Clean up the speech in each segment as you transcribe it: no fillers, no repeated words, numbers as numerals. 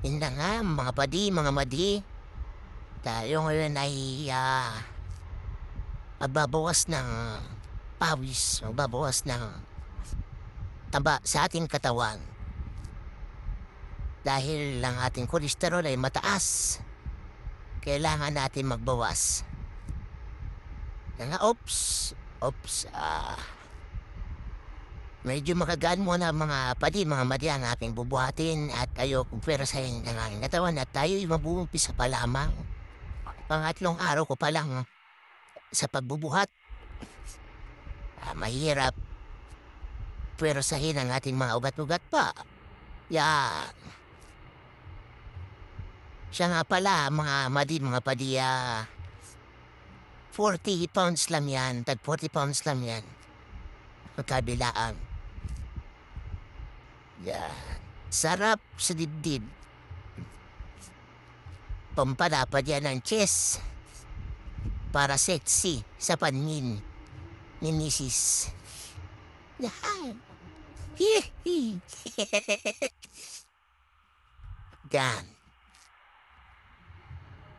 Yun na nga, mga padi, mga madi. Tayo ngayon ay magbabawas ng pawis, magbabawas ng taba sa ating katawan. Dahil ang ating kolesterol ay mataas, kailangan natin magbawas. Nga, medyo makagaan muna mga padi, mga madi ang ating bubuhatin at tayo kung pwerasahin ng aking katawan at tayo'y mag-uumpisa pa lamang. Pangatlong araw ko pa lang sa pagbubuhat. Mahirap pwersahin ang ating mga ugat-ugat pa. Yan. Siya nga pala, mga madi, mga padi, 40 pounds lang yan. Tag 40 pounds lang yan. Magkabilaan. Yan. Sarap sa dibdib. Pampalapad yan ng chest. Para sexy sa panmin ni Mrs. Yan. Yan.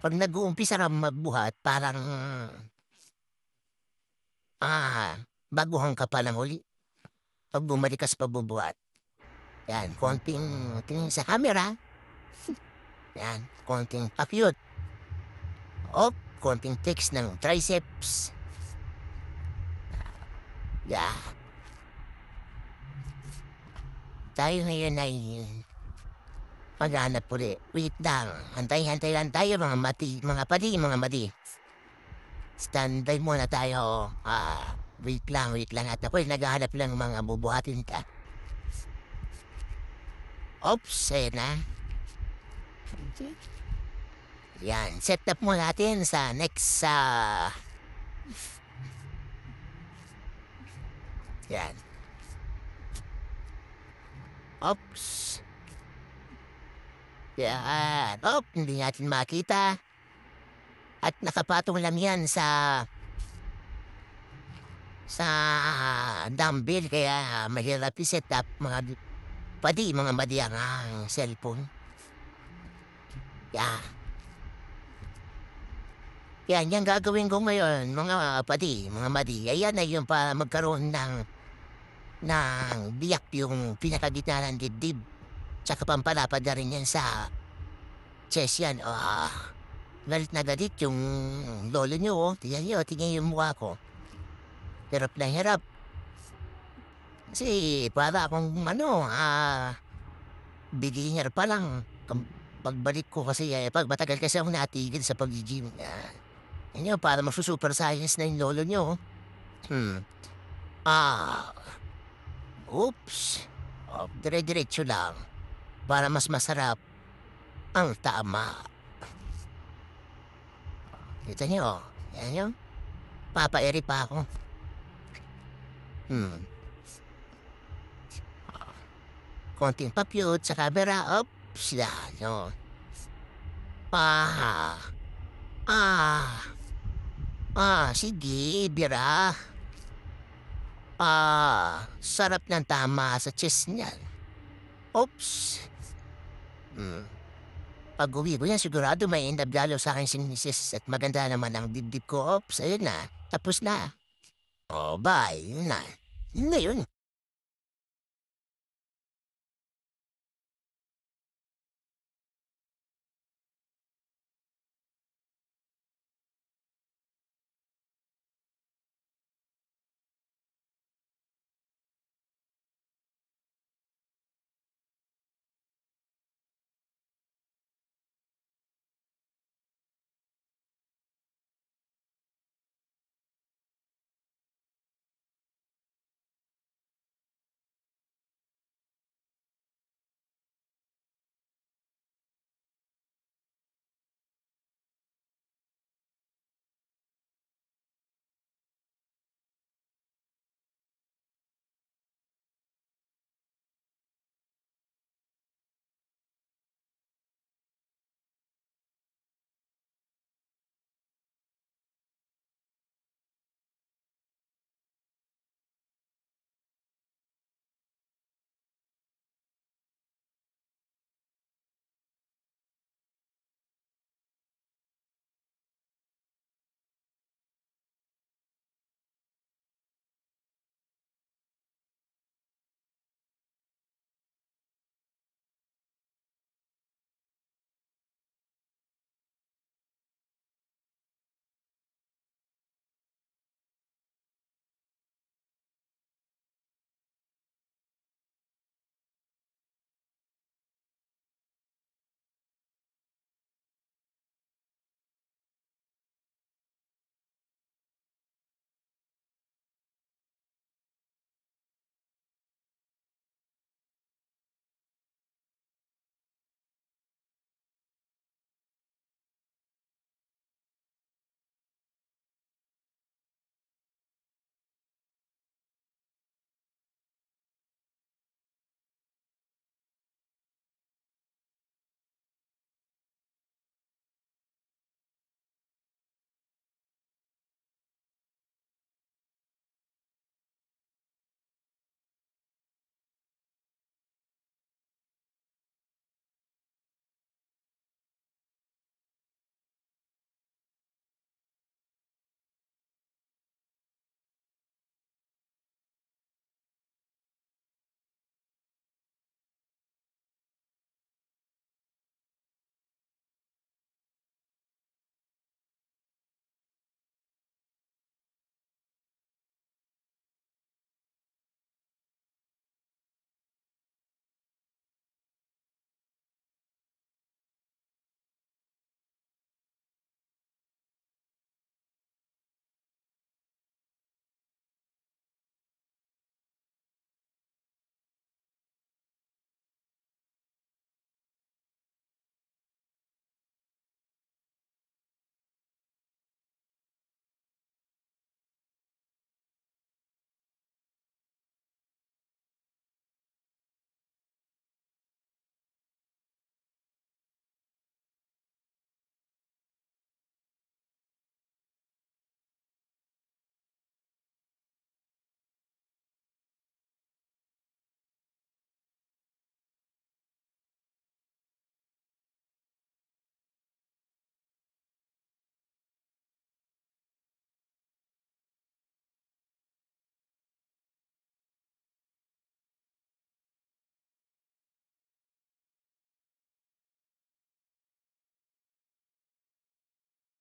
Pag nag-uumpisa ka magbuhat, parang, baguhan ka pa lang uli. Pag bumalik ka sa pagbubuhat. Yan, konting tingin sa camera. Yan, konting pa-cute. Konting text ng triceps. Yeah. Tayo ngayon ay maghanap uli. Wait lang. Hantay-hantay lang tayo mga mati, mga padi, mga madi. Standby muna tayo. Wait lang. At ako'y naghahanap lang ng mga bubuhatin ka. Ayan na. Yan, set up mo natin sa next, yan. Yan. Hindi natin makita. At nakapatong lang yan sa dumbbell, kaya mahirap i-set up mga padi, mga madi ang cellphone. Yan. Yan, yung gagawin ko ngayon, mga padi, mga madi. Ayan na yung para magkaroon ng biyak yung pinakagitna ng dibdib. Tsaka pampalapad na rin yan sa chest yan. Galit na galit yung lolo nyo. Tingnan yung mukha ko. Hirap na hirap. Kasi para akong beginner pa lang. Pagbalik ko kasi, pag matagal kasi akong natigil sa pag-gym. Para masu-super science na yung lolo nyo. Dire-diretso lang. Para mas masarap ang tama. Kita nyo, yan yun. Papaeri pa ako. Konting papyot sa camera. Yan yun. Sige, bira. Sarap ng tama sa chest niyan. Pag-uwi ko yan, sigurado may indab-lalo sa akin si Mrs. At maganda naman ang dibdib ko. Ayun na. Tapos na. Bye. Yun na. Yun na yun.